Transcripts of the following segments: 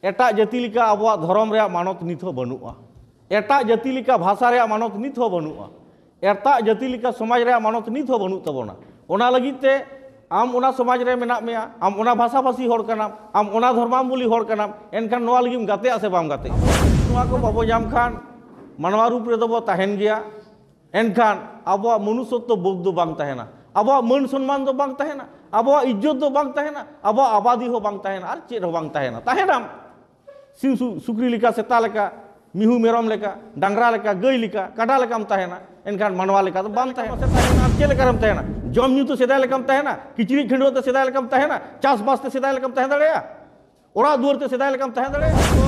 एटा जाति लेका आबो धर्म रे मानत नित हो बनुआ एटा जाति लेका भाषा रे मानत नित हो बनुआ एटा जाति लेका समाज रे मानत नित हो बनु तबोना ओना लगिते आम ओना समाज रे मेना मेया आम ओना भाषा भाषी होड़ कनाम आम ओना धर्मावली होड़ कनाम एनखान नोआ लगिम गाते आसे बाम गाते नोआ को बाबो जाम खान मानवा रूप रे दबो ताहेन गया एनखान आबो मनुष्यत्व बोध दो बांग ताहेना आबो मान सम्मान दो बांग ताहेना आबो इज्जत दो बांग ताहेना आबो आबादी हो बांग ताहेना आर चेद हो बांग ताहेना ताहेनाम सिम सुक्री लेका सेता लेका मिहू मेरम लेका डांगरा लेका गई लेका काडा लेकाम ताहेना एनखान मानवा लेका तो बांग ताहेना चे लेकाम ताहेना जम न्यू तो सेदा लेकाम ताहेना किचड़ी खंडो तो सेदा लेकाम ताहेना चास बास ते सेदा लेकाम ताहेन दाड़ेया ओरा दुआर ते सेदा लेकाम ताहेन दाड़ेया तो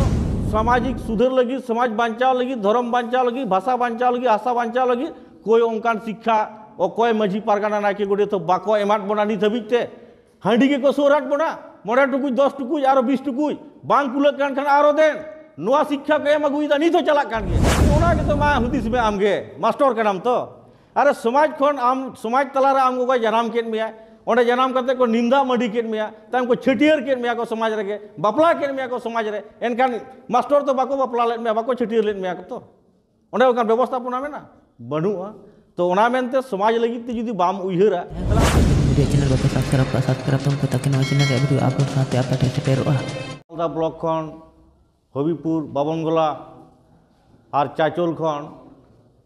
सामाजिक सुधार लगी समाज बांचाव लगी धर्म बांचाव लगी भाषा बांचाव लगी आशा बांचाव लगी कोई ओंकान शिक्षा और कोई मझी पारगाना नायके गोडे तो बाको एमाट बोना नित हबिते हांडी के को सोराट बोना मोड़ा टुकुज 10 टुकुज आरो 20 टुकुज बांग कुलक कान खान आरो देन नोआ शिक्षा के एम अगुइदा नित हो चला कान गे ओना के तो मा हुदिस में आमगे मास्टर के नाम तो अरे समाज खन आम समाज तलारे आम गो जनाम केन मिया ओंडे जनाम करते को निंदा मडी केन मिया ताम को छटियर केन मिया को समाज रे बापला केन मिया को समाज रे एनखान मास्टर तो बाको बापला ले मिया बाको छटियर ले मिया को तो ओंडे ओकान व्यवस्थापना मेना बनुआ तो ओना मेनते समाज लगी ते जुदी बाम उइहरा वीडियो चैनल बापे सब्सक्राइब तुम को ताकि नवा चैनल रे वीडियो अपलोड साथे आपा सेटेरोआ मालदा ब्लॉक खन हबिपुर बाबनगोला और चाचोल खन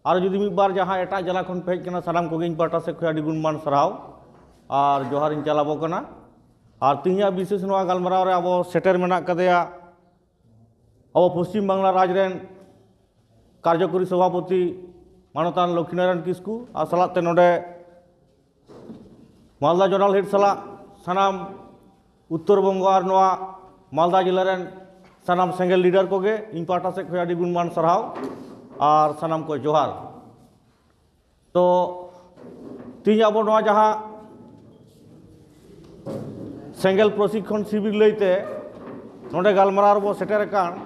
और जुदी मिद बार जहां एटा जिला खन पे हेज कना सानाम कोगे इन पाटा से खयाडी गुणमान सराव और जोहार इन चलाबो कना और तिहिया विशेष नवा गलमराव रे अब सेटर मेना कदेया अब पश्चिम बांग्ला राज रेन कार्यकरी सभापति मानतान लक्ष्मीनारायण किस्कू और सलाते नोडे मालदा जोनाल हेड सला सानाम उत्तर बंग और नवा मालदा जिला रेन सानाम सेंगल लीडर कोगे इन पाटा से खयाडी गुणमान सराव और सानाम को जोहार तो तीन अब नवा जहाँ सेंगल प्रशिक्षण शिविर लैते नोडे गलमराव बो सेटर कान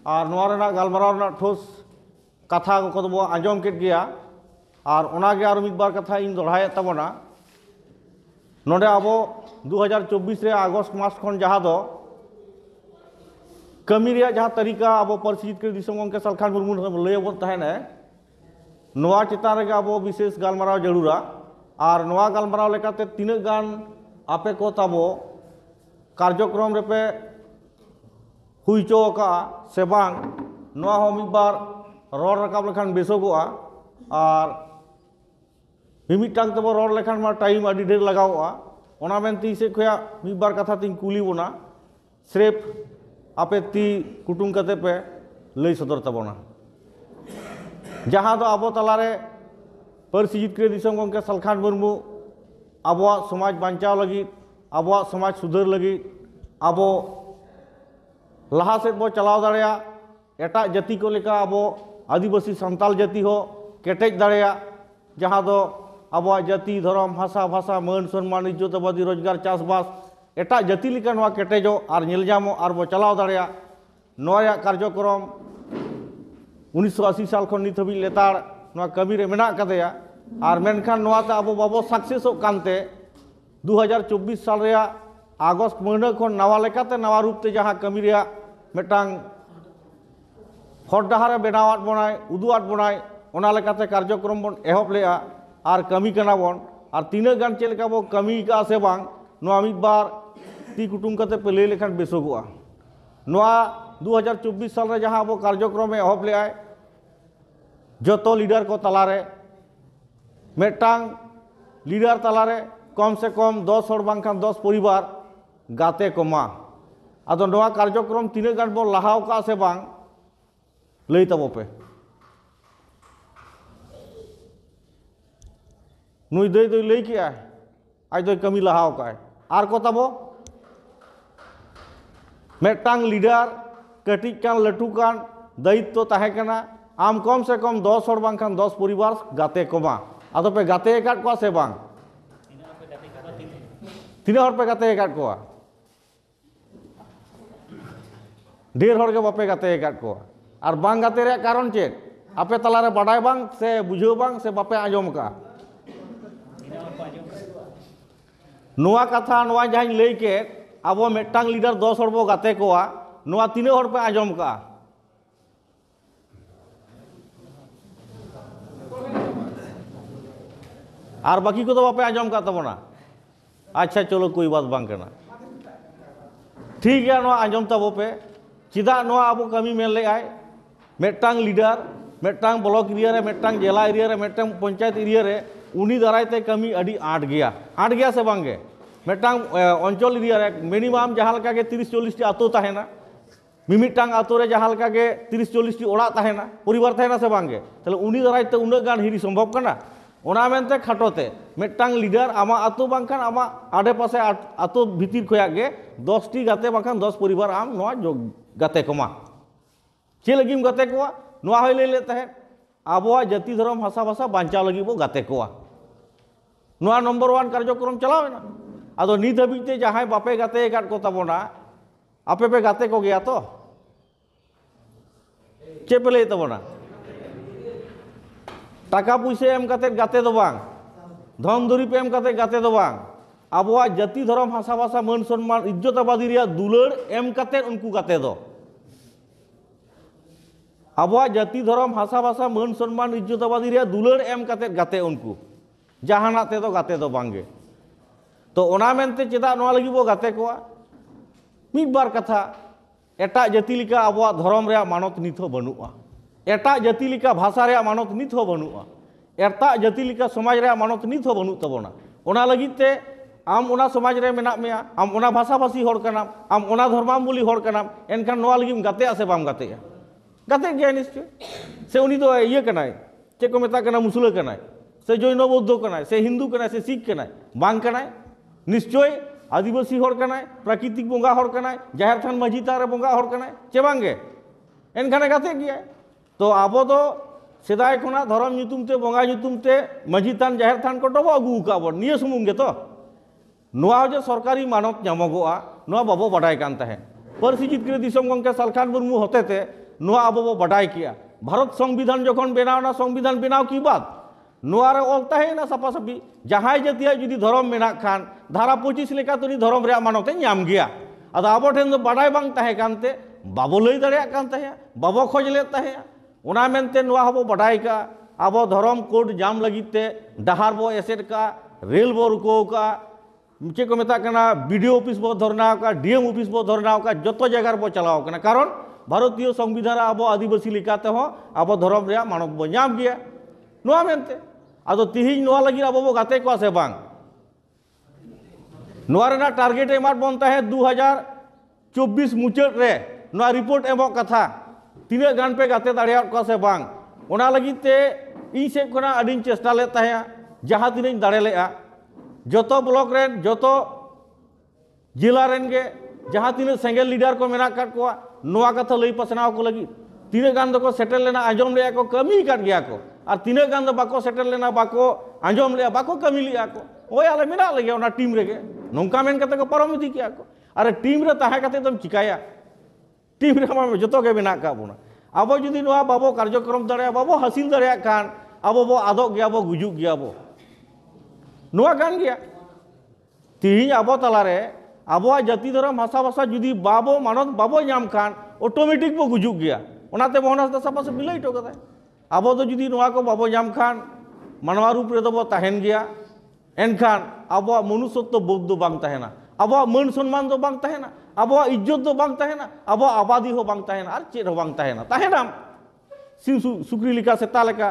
और नवा रेना गलमराव ना ठोस कथा को बो आंजम केट गया और ओनागे आरो मिद बार कथा इन दोहराए तबना नोडे अब 2024 रे अगस्त मास खन जहाँ दो कमी रे जहाँ तरीका अब परिचित के दिसम गंके सलखान मुर्मू लैबन तहने नोआ चितान रे अब विशेष गलमराव जरूरा और नोआ गलमराव लेकाते तीन गान आपे को तबो कार्यक्रम रे पे हुईचो का से बांग नोआ हो मिद बार रोड रकाब लेखान बेसोगोआ और मिमिटांग तबो रोड लेखान मा टाइम अडी ढेर लगाओआ ओना मेनती से खोया मिद बार कथा तिन कुली बोना सिर्फ आपे ती कुटुम कते पे लई सदर तबोना जहाँ दो आबो तलारे परिचित के दिसम गंके सलखान मुर्मू आबो समाज बांचाव लगी आबो समाज सुधार लगी आबो लहा सेद बो चलाव दाड़ेया एटा जाति को लेका आबो आदिवासी सान्ताल जाति हो केटेज दाड़ेया जहाँ दो आबो जाति धर्म भाषा भाषा मान सम्मान इज्जत आबादी रोजगार चाषबास एटा जाति लेका नोआ केटेजो और नेलजामो और बो चलाव दाड़ेया नोया कार्यक्रम 1980 साल खन नित हबी लेताड़ नोआ कमी रे मेना कदेया और मेनखान नोआ ते आबो बाबो सक्सेसो कानते 2024 साल रे अगस्त महीना खन नवा लेकाते नवा रूप ते जहाँ कमी रे मेटांग हर डहारे बनावाट बनाय उदुआट बनाय ओना लेकाते कार्यक्रम बन एहब लेआ और कमी कना बन और तीन गान चेल का बो कमी का से बांग नोआ मिद बार ती कुटुम कते पे ले लेखान बेसोगोआ नोआ 2024 साल रे जहाँ अब कार्यक्रम में एहब लेआय जतो लीडर को तलारे मेटांग लीडर तलारे कम से कम 10 हड़ बांखान 10 परिवार गाते को मा आदो नोआ कार्यक्रम तीन गान बो लहाव का से बांग लई तबो पे नुई दई दई लई किया आज दई कमी लहाव का आर को तबो मेटांग लीडर कटी कान लटू कान दायित्व ताहे कना आम कम से कम 10 हड़ बांखान 10 परिवार गाते को मा आदो पे गाते एकाट को से बांग तीन हड़ पे गाते एकाट को ढेर हड़ के बापे गाते एकाट को और बांग गाते रे कारण चेक आपे तलारे बाडाय बांग से बुझो बांग से बापे आजम का नोआ कथा नोआ जहां लई के अब मेटांग लीडर 10 हड़ बो गाते को नोआ तीना हर पे आजम का और बाकी को तो बापे आजम का तबना अच्छा चलो कोई बात बांग करना ठीक है नोआ आजम तबो पे चिदा नोआ अब कमी मेन ले आए मेटांग लीडर मेटांग ब्लॉक एरिया रे मेटांग जिला एरिया रे मेटांग पंचायत एरिया रे उनी दारायते कमी अड़ी आट गया से बांगे मेटांग अंचल एरिया रे मिनिमम जहां लका के 30-40 टी आतो ताहेना मिमिटांग आतो रे जहां लका के 30-40 टी ओड़ा ताहेना परिवार ताहेना से बांगे तले उनी दारायते उना गान हिरी संभव कना ओना मेनते खाटोते मेटांग लीडर आमा आतो बांखान आमा आडे पासे आतो भीतिर खोया गे 10 टी गाते बांखान 10 परिवार आम नोआ गाते कोमा चे लगिम गाते कोआ नोआ होय ले ताहे आबोआ जाति धर्म भाषा भाषा बांचा लगी बो गाते कोआ नोआ नंबर 1 कार्यक्रम चलावेना आदो नित हबीते जहां बापे गाते गाट को तबोना आपे पे गाते को गया तो चे पे ले तबोना टाका पैसे एम काते गाते दो बांग धन दुरी पे एम काते गाते दो बांग आबोआ जाति धर्म भाषा भाषा मान सम्मान इज्जत आबादी रिया दुलड़ एम काते उनको गाते दो आबोआ जाति धर्म भाषा भाषा मान सम्मान इज्जत आबादी रिया दुलड़ एम काते गाते उनको जहाना ते तो गाते दो बांगे तो ओना मेनते चेदा नोआ लगी बो गाते कोआ मिद बार कथा एटा जाति लिका आबोआ धर्म रे मानत निथ हो बनुआ एटा जाति लिका भाषा रे मानत निथ हो बनुआ एटा जाति लिका समाज रे मानत निथ हो बनु तबोना ओना लगिते आम ओना समाज रे मेना मेया आम ओना भाषा भाषी हर कनाम आम ओना धर्मावली हर कनाम एनखान नोआ लगिम गाते से बाम गाते गाते गया निश्चय से उनी दो ये कनाय चे को मेता कना मुसला कनाय से जैन बौद्ध कनाय से हिंदू कनाय से सिख कनाय बांग कनाय निश्चय आदिवासी हर कनाय प्राकृतिक बोंगा हर कनाय जाहिर थान माझी तारे बोंगा हर कनाय चे बांगे एनखाने गाते गया तो आबो तो सेदाय खुना धर्म नितुमते बोंगा नितुमते माझी थान जाहिर थान को डबो अगु का बो निये सुमुंगे तो नोआ जे सरकारी मानत नामगोआ नोआ बाबो बडाय कान ताहे परसी जितकर दिसम गंके सालखान मुर्मू होतेते नोआ आबो बो बडाय किया भारत संविधान जखन बेनावना संविधान बेनाव की बात नोआ रे ऑल ताहेना सपा सपी जहाय जतिया जुदी धर्म मेना खान धारा 25 लेका तोनी धर्म रे मानते नाम गया अदा आबो ठेन दो बडाय बांग ताहे कानते बाबो लई दाड़िया कान ताहे बाबो खोज ले ताहे ओना मेनते नोआ हबो बडाय का आबो धर्म कोड जाम लगिते डहार बो एसेट का रेल बो रुको का चे को मेता कना बीडीओ ऑफिस बो धरना का डीएम ऑफिस बो धरना का जतो जगह बो चलाव कना कारण भारतीय संविधान आबो आदिवासी लिकाते हो आबो धर्म रे मानव बो नाम गया नोआ मेनते आदो तिहिं नोआ लगी आबो बो गाते को से बांग नोआ रेना टारगेट एमार बनता है 2024 मुचाद रे नोआ रिपोर्ट एमो कथा तीना गान पे गाते दाड़िया को से बांग ओना लगी ते इ से कोना अडिन चेष्टा ले ताया जहां तीन दाड़े लेआ जतो ब्लॉक रेन जतो जिला रेन गे जहां तीन सेंगल लीडर को मेना काट को नोआ कथा लई पसनाव को लगी तीना गान दो को सेटल लेना आजम ले को कमी काट गया को और तीना गान दो बाको सेटल लेना बाको आजम ले बाको कमी लिया को ओय आले मेना लगे ओना टीम रेगे नोंका मेन कते को परमिति किया को अरे टीम रे ताहे कते तुम चिकाया टीम रे हम जतो के मेना का बुना अब जुदी नोआ बाबो कार्यक्रम दाड़े बाबो हासिल दाड़े कान अब बो आदो गया बो गुजुक गया बो नोआ गान गया तिहिं अब तलारे आबो जाति धर्म भाषा भाषा जुदी बाबो मानत बाबो नाम खान ऑटोमेटिक बो गुजुक गया ओनाते मोहनस दा सपा से मिलाई तो कदा आबो तो जुदी नोआ को बाबो नाम खान मानवा रूप रे दबो ताहेन गया एनखान आबो मनुष्यत्व बोध दो बांग ताहेना आबो मान सम्मान दो बांग ताहेना आबो इज्जत दो बांग ताहेना आबो आबादी हो बांग ताहेना आर चेद हो बांग ताहेना ताहेना सिम सुक्री लिका सेता लेका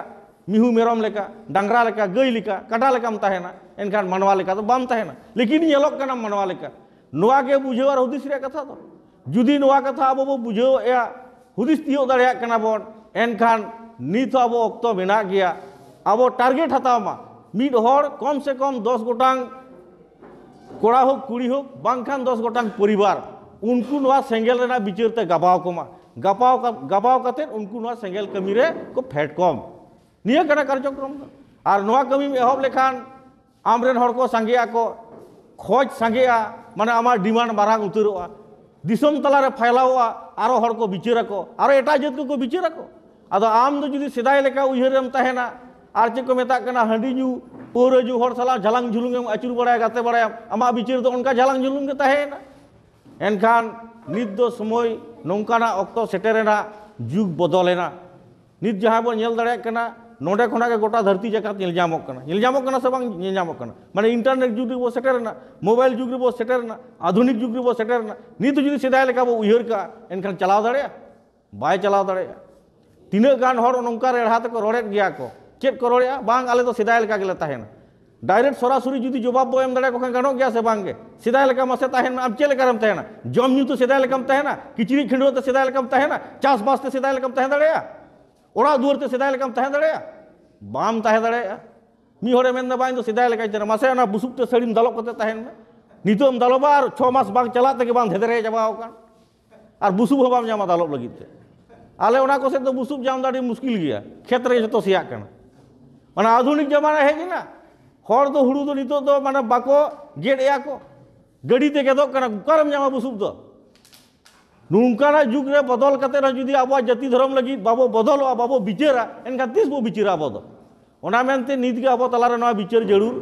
मिहू मेरम लेका डांगरा लेका गई लेका काटा लेकाम ताहेना एनखान मानवा लेका तो बाम ताहेना लेकिन येलोक कना मानवा लेका नोआ के बुझेव और हुदिस रे कथा तो जुदी नोआ कथा आबो बो बुझेव या हुदिस तियो दाड़िया कना बोन एनखान नित आबो ऑक्तो मेना गया आबो टारगेट हतावमा मिड हर कम से कम 10 गोटांग कोड़ा हो कुड़ी हो बांखान 10 गोटांग परिवार उनको नोआ सेंगेल रेना बिचारते गबाव कोमा गबाव कते उनको नोआ सेंगेल कमी रे को फेट कम निया कना कार्यक्रम और नोआ कमी में एहब लेखान आमरेन हर को संगेया को खोज संगेया माने आमार डिमांड मारांग उतरोआ दिसम तलारे फैलावा आरो हर को बिचारा को आरो एटा जत को बिचारा को आदो आम दो जुदी सेदाय लेका उयहरम ताहेना आर चे को मेता कना हंडी जू पौरा जू हर साला झलांग झुलुंग अचुर बड़ाय गाते बड़ाय आमा बिचार तो उनका झलांग झुलुंग के ताहेना एनखान नित दो समय नौकाना ऑक्तो सेटेरेना जुग बदलेना नित जहाँ बो नेल दाड़े कना नोडे खोना के गोटा धरती जगत नेल जामोग कना से बांग नेल जामोग कना माने इंटरनेट जुग बो सेटेरेना मोबाइल जुग बो सेटेरेना आधुनिक जुग बो सेटेरेना नित जुदी सेदाय लेका बो उयहर का एनखान चलाव दाड़े बाय चलाव दाड़े तीना गान हर नौका रेढ़ा तक रोड़े गया को चेक को रोड़े बांग आले तो सेदाय लेका गेले ताहेना डायरेक्ट सरासरी जुदी जवाब बो एम दाड़े को गानो गया से बांगे सेदाय लेका मासे ताहेना अब चेले करम ताहेना जम न्यू तो सेदाय लेकम ताहेना किचरी खिंडो तो सेदाय लेकम ताहेना चास बास ते सेदाय लेकम ताहे दाड़े ओड़ा दुआर ते सेदाय लेकम ताहे दाड़े बाम ताहे दाड़े मी होरे मेन बाइन तो सेदाय लेका चना मासे ना बुसुक ते सड़ीम दालो कते ताहेन में नितोम दालोबा और 6 मास बांग चला तक बांग धेदरे जाबाव कान और बुसुब हो बाम जामा दालोब लगित ते आले ओना को से तो बुसुब जाम दाड़ी मुश्किल गया खेत रे जतो सिया कना माने आधुनिक जमाना है ना हर दो हुड़ू दो नितो दो माने बाको गेड या को गड़ी ते गेदो कना करम जामा बुसुब दो नुंकाना जुग रे बदल कते ना जुदी आबो जाति धर्म लगी बाबो बदलो बाबो बिचारा एनका तीस बो बिचारा आबो दो ओना मेनते नीत गे आबो तलारे नवा बिचार जरूर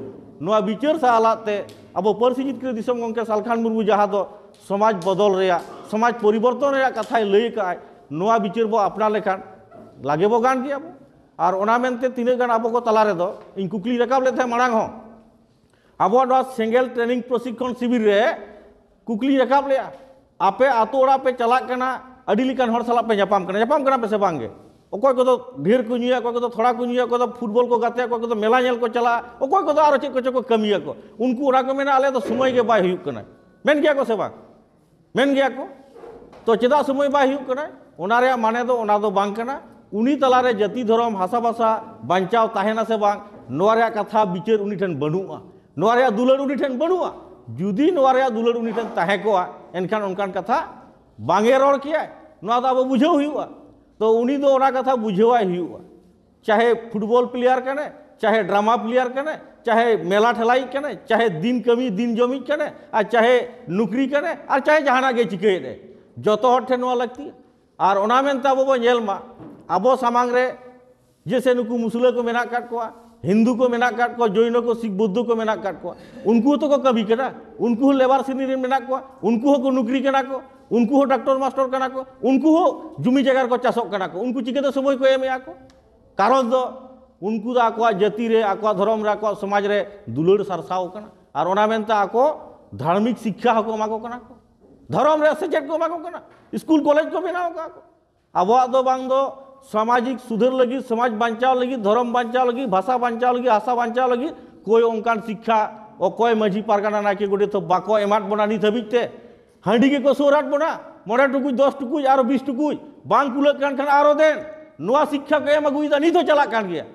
नवा बिचार सा आलाते आबो परसी जितकर दिसम गंके सालखान मुर्मू जहा दो समाज बदल रेया समाज परिवर्तन रेया कथाय लई काय नवा बिचार बो अपना लेखान लागे बो गान गया और ओना मेनते तिने गान आबो को तलारे दो इन कुकली रकाब ले थे मांग हो आबो नवा सेंगेल ट्रेनिंग प्रशिक्षण शिविर रे कुकली रकाब ले आपे आतो ओड़ा पे चला कना अडी लिकान हर साला पे जापाम कना पे से बांगे ओकोय को तो ढेर को नुया को तो थोड़ा को नुया को तो फुटबॉल को गाते को तो मेला नेल को चला ओकोय को तो आरो चेक को कमिया को उनको ओरा को मेना आले तो समय के बाय हुयुक कना मेन गया को से बांग मेन गया को तो चेदा समय बाय हुयुक कना ओना रे माने दो ओना दो बांग कना उनी तला रे जाति धर्म हासा भाषा बांचाव ताहेना से बांग नोआ रे कथा बिचार उनी ठन बनुआ नोआ रे दुलड़ उनी ठन बनुआ जुदी नोआ रे दुलड़ उनी ठन ताहे को एनखान उनकान कथा बांगे रोड़ किया नोआ दा बुझाव हुयुआ तो उनी दो ओना कथा बुझावाय हुयुआ चाहे फुटबॉल प्लेयर कने चाहे ड्रामा प्लेयर कने चाहे मेला ठेलाई कने चाहे दिन कमी दिन जमी कने और चाहे नौकरी कने और चाहे जहाना गे चिकाय दे जतो हर ठे नोआ लगती और ओना मेनते आबो बो नेल मा आबो सामांग रे जैसे नुकु मुसला को मेना काट को हिंदू को मेना काट को जैन को सिख बुद्ध को मेना काट को उनको तो को कभी कना उनको लेबर श्रेणी रे मेना को उनको को नौकरी कना को उनको डॉक्टर मास्टर कना को उनको जुमी जगह को चासक कना को उनको चिके समय को एमया को कारण दो उनको दा आको जाति रे आको धर्म रे आको समाज रे दुलड़ सरसाव कना और ओना मेनते आको धार्मिक शिक्षा हको एमा को कना को धर्म रे सेचेट को एमा को कना स्कूल कॉलेज को बनाव का को आबो दो बांग दो सामाजिक सुधर लगी समाज बांचाव लगी धर्म बांचाव लगी भाषा बांचाव लगी आशा बांचाव लगी कोई ओंकान शिक्षा और कोई मझी पारगाना नाके गोटे तो बाको एमाट बना नित हबिते हांडी के को सोराट बना मोड़ा टुकुज 10 टुकुज और 20 टुकुज बांग कुलक कान खान आरो देन नोआ शिक्षा को एम अगुईदा नित चला कान गया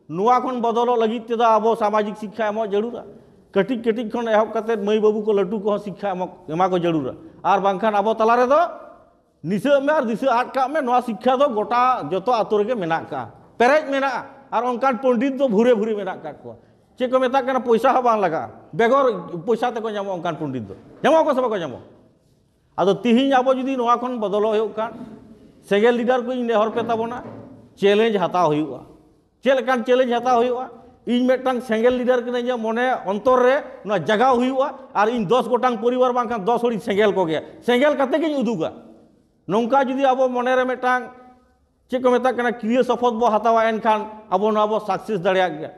नोआ खन बदलो लगी ते आबो सामाजिक शिक्षा एम जरूरा कटिक कटिक खन एहब कते मई बाबू को लड्डू को शिक्षा एमा को जरूरा और बांखान आबो तला रे दो निशा में और दिशा आट का में नोआ शिक्षा दो गोटा जतो आतो रे मेना का पेरेज मेना और ओंकान पंडित दो भूरे भूरे मेना का को चे को मेता कना पैसा ह बांग लगा बेगर पैसा ते को जामो ओंकान पंडित दो जामो को सब को जामो आदो तिहिन आबो जुदी नोआ खन बदलो होयो कान सेगेल लीडर को इन हर पे ताबोना चैलेंज हताव हुआ चेल कान चैलेंज हताव हुआ इन मेटांग सेंगेल लीडर के जे मने अंतर रे ना जगह हुआ और इन 10 गोटांग परिवार बांखान 10 होड़ी सेंगेल को गया सेंगेल कते के उदुगा नौका जुदी आबो मने रे मेटांग चे को मेता कना क्रिया शपथ बो हतावा एनखान आबो नाबो सक्सेस दाड़िया गया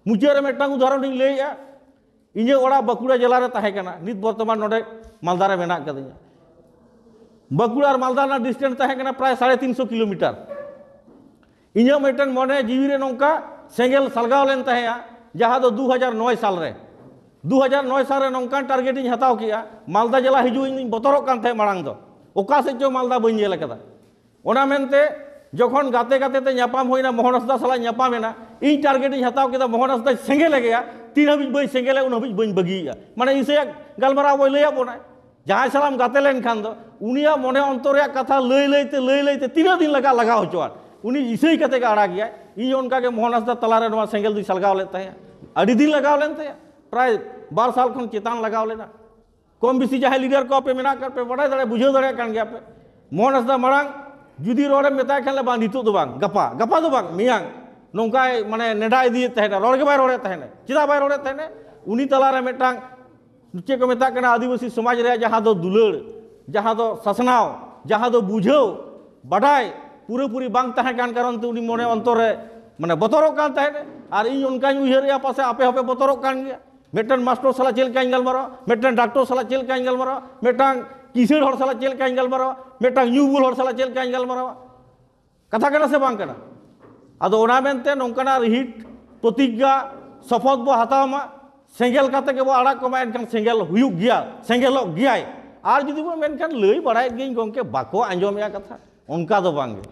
मुचे रे मेटांग उदाहरण इन लेया इने ओड़ा बकुड़ा जिला रे ताहे कना नित वर्तमान नोडे मालदा रे मेना कदिया बकुड़ा और मालदा ना डिस्टेंस ताहे कना प्राय 350 किलोमीटर इने मेटन मने जीवी रे नौका सेंगेल सलगाव लेन ताहेया जहां दो 2009 साल रे 2009 साल रे नौका टारगेट इन हताव किया मालदा जिला हिजु इन बतरक कान थे मांग दो ओका से जो मालदा बन जेल कदा ओना मेनते जखन गाते गाते ते न्यापाम होइना मोहन हंसदा साला न्यापामेना इन टारगेट इन हताव केदा मोहन हंसदा सेंगेल गया तीन हबि बई सेंगेल उन हबि बन बगिया माने इसे गलमरा बय लया बोना जहां सालाम गाते लेन खान दो उनिया मने अंतर रे कथा लय लयते तीन दिन लगा होचवार उनी इसे कते का आड़ा गया इन उनका के मोहन हंसदा तला रे नवा सेंगेल दु सलगाव लेता है अड़ी दिन लगाव लेन थे प्राय 12 साल खन चेतान लगाव लेना कम बेसी जहां लीडर को पे मेना कर पे बड़ा दड़े बुझे दड़े कान गया पे मोहन हंसदा मांग जुदी रोड़े मेता खाले बांग नितो दो बांग गपा दो बांग मियांग नौका माने नेडा इदी तहना रोड़ के बाय रोड़े तहना चिदा बाय रोड़े तहना उनी तला रे मेटांग चे को मेता कना आदिवासी समाज रे जहां दो दुलड़ जहां दो ससनाव जहाँ दो बुझाव बाडाय पूरे पूरी बांग तहे कान कारण ते उनी मने अंतर माने बतरक कान तहे और इन उनकान उयहर पासे आपे आपे बतरक कान गया मेटन मास्टर साला चेल कान गलमारा मेटन डॉक्टर साला चेल कान गलमारा मेटन किसर हर साला चेल कान गलमारा मेटन न्यूबुल हर साला चेल कान गलमारा कथा कना से बांग कना आदो ओना मेनते नोंकाना रिहिट प्रतिज्ञा शपथ बो हतामा सेंगेल काते के बो आड़ाक को एनखान सेंगेल हुयुग गया सेंगेलक गयाय आर जुदी बो मेनखान लई बाड़ाय गेइन गंके बाको आंजोमया कथा उनका दो बांगे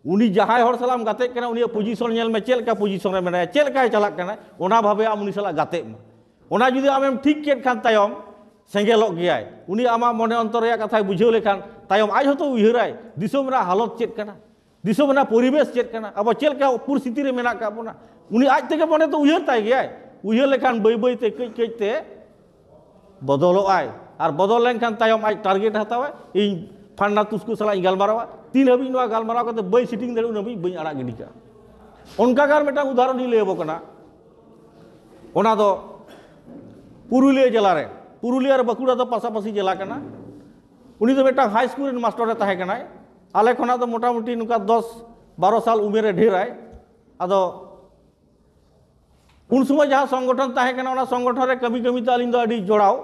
उनी जहाय हर सालाम गाते कना उनी पोजीशन नेल में चेल का पोजीशन रे मेना चेल काय चलाक कना ओना भाबे आम उनी साला गाते मा ओना जुदी आमेम ठीक केट खान तायम सेंगेलक गयाय उनी आमा मने अंतर रे कथाय बुझाव लेखान तायम आज हतो उयहराय दिसोम रा हालत चेत कना दिसोम रा परिवेश चेत कना अब चेल का परिस्थिति रे मेना का बना उनी आज तेगे मने तो उयहर ताय गयाय उयहर लेखान बई बई ते कई कई ते बदलो आय और बदल लेखान तायम आज टारगेट हतावा इन फांडा तुस्कु साला गलमारावा तीन हबी नवा गलमाराव कते बई सिटिंग दरे उन हबी बई आड़ा गिडी का उनका कार मेटा उदाहरण ही लेबो कना ओना दो पुरुलिया जिला रे पुरुलिया रे बकुड़ा दो पासापासी जिला कना उनी दो मेटा हाई स्कूल मास्टर रे ताहे कनाय आले खना दो मोटा मोटी नुका 10-12 साल उमेर रे ढेर आय आदो उन समय जहाँ संगठन ताहे कना ओना संगठन रे कमी कमी तालिन दो अडी जोड़ाव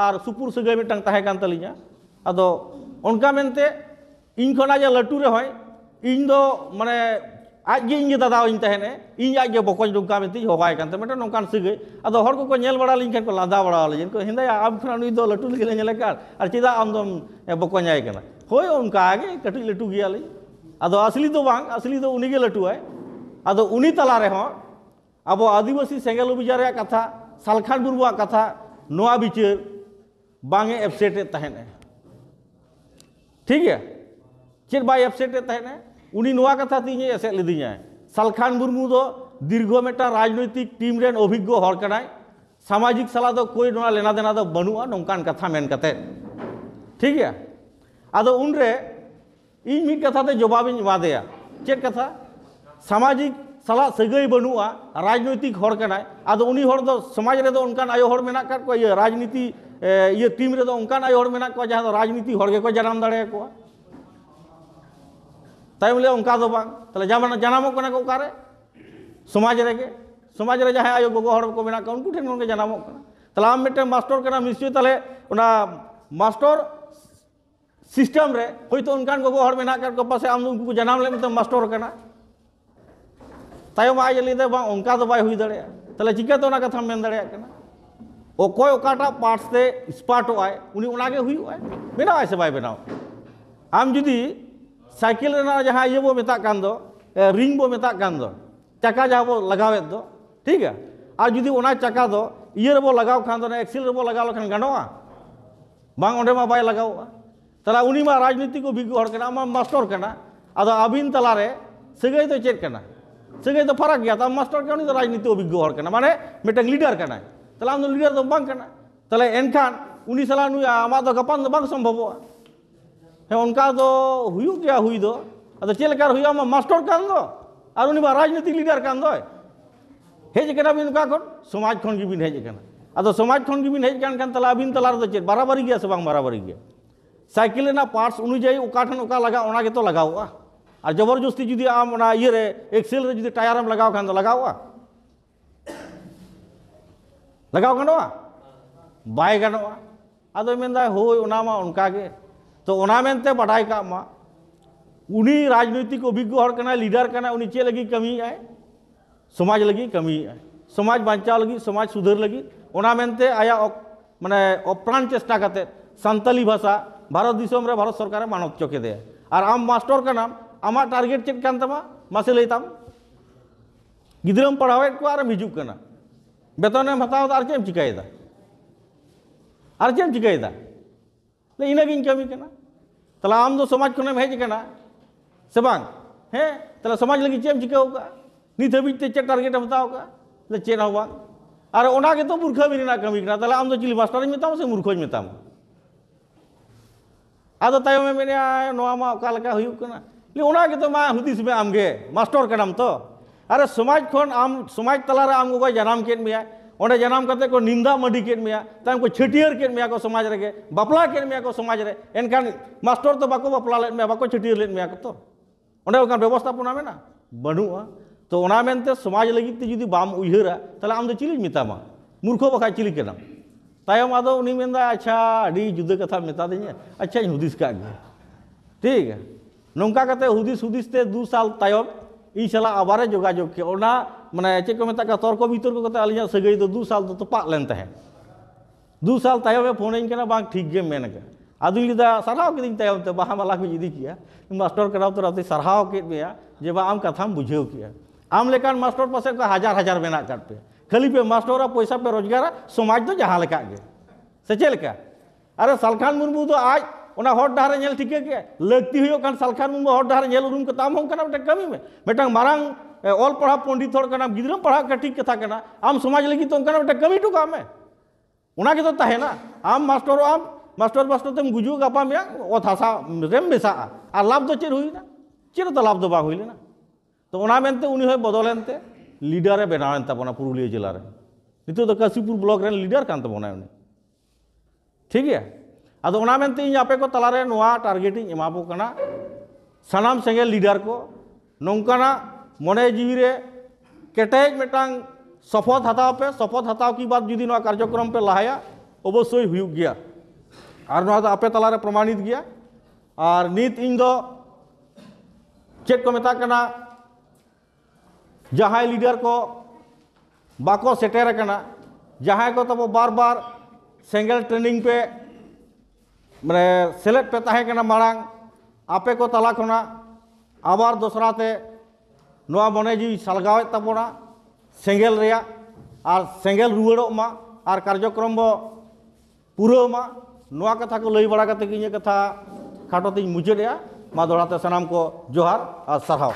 और सुपुर सगै मेटांग ताहे कान तालिया आदो उनका मेनते इन खना जे लटू रे होय इन दो माने आज गे इन दादा इन तहने इन आज गे बकोज दुका मेती होबाय कानते मेटा नोंकान सगै आदो हर को नेल बड़ा लिन को लादा बड़ा लिन को हिंदा आम खना नुई दो लटू लिगे नेल कार और चिदा आम दो बकोኛय कना होय उनका आगे कटि लटू गया ली आदो असली तो बांग असली तो उनी गे लटू है आदो उनी तला रे हो अब आदिवासी सेंगेल अभियान रे कथा सालखान बुरुआ कथा नोआ बिचार बांगे एफसेट तहने ठीक है चेक बाय एफसेट तहने उनी नोआ कथा तीन एसेट लेदिया सालखान मुर्मू दो दीर्घ मेटा राजनैतिक टीम रेन अभिज्ञ हर कनाय सामाजिक साला दो कोई नोआ लेना देना दो बनुआ नोंकान कथा मेन कते ठीक है आदो उनरे इन मिट कथा ते जवाब इन एमादेया चेक कथा सामाजिक साला सगै बनुआ राजनैतिक हर कनाय आदो उनी हर दो समाज रे दो उनकान आयो हर मेना का ये राजनीति ये टीम रे दो उनकान आयो हर मेना को जहां दो राजनीति हर के को जनाम दाड़े को ताइमले उनका दो बांग तले जामना जनामो कना को कारे समाज रे जहां आयो गोगो हर को मेना का उनको ठेन उनके जनामो कना तले आम मेटे मास्टर कना निश्चय तले उना मास्टर सिस्टम रे होयतो उनकान गोगो हर मेना का को पासे आम उनको जनाम ले तो मास्टर कना तायम आज लेदे बा उनका दो बाय हुई दड़े तले चिका तो ना कथा मेन दड़े कना ओ कोय ओकाटा पार्ट्स ते स्पार्ट आय उनी उनागे हुई आय बेनाव से बाय बेनाव आम जुदी साइकिल रेना जहां ये बो मेता कान दो रिंग बो मेता कान दो चका जहां बो लगावे दो ठीक है आ जुदी ओना चका दो ये रे बो लगाव खान दो एक्सिल रे बो लगाव लखन गानोआ बांग ओंडे मा बाय लगावा तला उनी मा राजनीति को बिगु हर कना मा मास्टर कना आदो अबिन तला रे सगै तो चेक कना सगै तो फरक गया ता मास्टर के उनी तो राजनीति बिगु हर कना माने मेटंग लीडर कना तला हम लीडर तो बांग कना तले एनखान उनी सला नु आमा तो गपान तो बांग संभव है उनका तो हुई क्या हुई दो अद चेलकार हुई मास्टर कान दो और उनी राजनीतिक लीडर कान दो हेज कना बिन का कोन समाज खन गिबिन हेज कना अद समाज खन गिबिन हेज कान कान तला बिन तला रे चेक बराबरी गया से बांग बराबरी गया साइकिल ना पार्ट्स अनुयायी ओका ठन ओका लगा ओना के तो लगावा और जबरदस्ती जुदी आम ओना ये रे एक्सेल रे जुदी टायर में लगाव खान तो लगावा लगाव गनवा बाय गनवा अद मेनदा होय ओना मा उनका के तो ओना मेनते बढ़ाई का मा उनी राजनीतिक अभिज्ञ हर कना लीडर कना उनी चे लगी कमी है समाज लगी कमी है समाज बांचाव लगी समाज सुधर लगी ओना मेनते आया माने अप्राण चेष्टा करते संताली भाषा भारत दिसम रे भारत सरकार मानव चौके दे और आम मास्टर का नाम आमा टारगेट चेक कान तमा मासे लैताम गिद्रम पढ़ावे को आर हिजुक कना बेतन एम हताव आर चेम चिकायदा आर चेम चिकायदा ले इनागिन कमी कना तला आम दो समाज खने हेज कना से बांग हे तला समाज लगी चेम चिकाव का नित हबीते चेक टारगेट हताव का ले चेन हो बांग और ओना के तो मूर्ख बिना कमी कना तला आम दो चिली मास्टर मेताम से मूर्ख मेताम आदो तायम में मेने नोआ मा ओका लका हुयु कना ले ओना के तो मा हुदिस में आमगे मास्टर कनाम तो अरे समाज खन आम समाज तला रे आम गो जनाम केन मिया ओंडे जनाम कते को निंदा मडी केट मेया ताम को छटियर केट मेया को समाज रेगे बापला केट मेया को समाज रे एनकान मास्टर तो बाको बापला लेट मेया बाको छटियर लेट मेया को तो ओंडे ओकान व्यवस्थापना मेना बनुआ तो ओना मेनते समाज लगित जुदी बाम उयहरा ताले आम दो चिली मितामा मूर्खो बखा चिली केना तायम आदो उनी मेंदा अच्छा अडी जुदा कथा मेता दिया अच्छा हुदिस का ठीक है नौका कते हुदिस हुदिस ते 2 साल तायम इ चला आबारे जोगाजोग के ओना माने चे को मेता का तर्क भीतर को कते अलिया सगई दो 2 साल तो तोपाक लेन तहे 2 साल तायम फोन इन केना बांग ठीक गे मेन के आदु लिदा सरहाव के दिन तायम ते बाहा माला को इदी किया मास्टर कराव तो राते सरहाव के बेया जे बा आम कथाम बुझेव किया आम लेकान मास्टर पासे को हजार हजार मेना काट पे खाली पे मास्टर पैसा पे रोजगार समाज तो जहाँ लेका गे से चे लेका अरे सालखान मुर्मू तो आज ओना हर डाहर नेल ठीके के लगती हुई कान सालखान मुर्मू हर डाहर नेल उरुम कताम हों कना बेटा कमी में बेटा मारांग ऑल पढ़ा पंडित हर कना गिद्रा पढ़ा का ठीक कथा कना आम समाज लगी तो कना बेटा कमी टुका में ओना के तो तहेना आम मास्टर तेम गुजू गापा में ओत हासा रेम बेसा आ लाभ दो चेर हुई ना चेर तो लाभ दो बा हुई ना तो ओना मेनते उनी होय बदलेनते लीडर बनावेन ताबोना पुरुलिया जिला रे नितो तो काशीपुर ब्लॉक रेन लीडर कान ताबोना उनी ठीक है आदो ओना मेनते इन आपे को तलारे नोआ टारगेटिंग एमाबो कना सनाम सेंगेल लीडर को नोंकाना मने जीवी रे केटेज मेटांग शपथ हताव की बात जुदी नोआ कार्यक्रम पे लाहाया अवश्य हुयुग गया और नोआ दो आपे तलारे प्रमाणित गया और नित इन दो चेक को मेता कना जहाँ लीडर को बाको सेटेर कना जहाँ को तब बार बार सेंगल ट्रेनिंग पे माने सेलेक्ट पे ताहे कना मारांग आपे को तला खना आबार दोसरा ते नोआ मने जी सालगाव ताबोना सेंगल रेया और सेंगल रुवाड़ो मा और कार्यक्रम बो पूरा मा नोआ कथा को लई बड़ा कते कि कथा खाटो तीन मुचादेया मा दोड़ाते सनाम को जोहार और सारहाव।